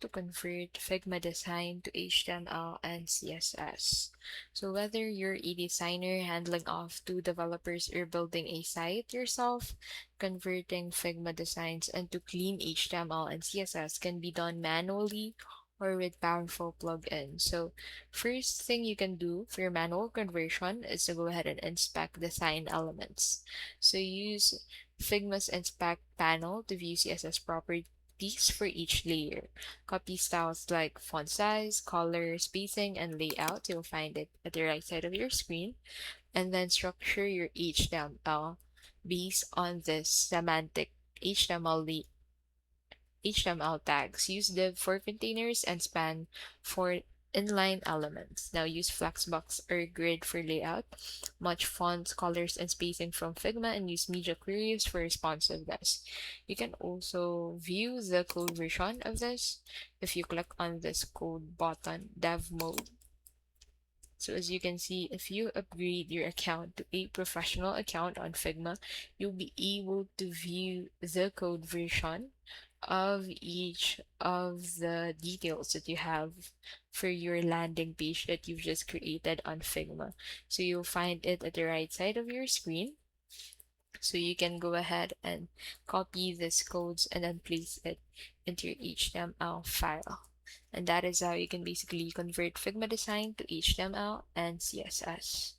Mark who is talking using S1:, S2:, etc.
S1: to convert Figma design to HTML and CSS. So whether you're a designer handling off to developers or building a site yourself, converting Figma designs into clean HTML and CSS can be done manually or with powerful plugins. So first thing you can do for your manual conversion is to go ahead and inspect design elements. So use Figma's inspect panel to view CSS properties for each layer. Copy styles like font size, color, spacing, and layout. You'll find it at the right side of your screen. And then structure your HTML based on this semantic HTML tags. Use div for containers and span for inline elements. Now use Flexbox or Grid for layout. Match fonts, colors, and spacing from Figma and use media queries for responsiveness. You can also view the code version of this if you click on this code button, dev mode. So as you can see, if you upgrade your account to a professional account on Figma, you'll be able to view the code version of each of the details that you have for your landing page that you've just created on Figma. So you'll find it at the right side of your screen. So you can go ahead and copy these codes and then place it into your HTML file. And that is how you can basically convert Figma design to HTML and CSS.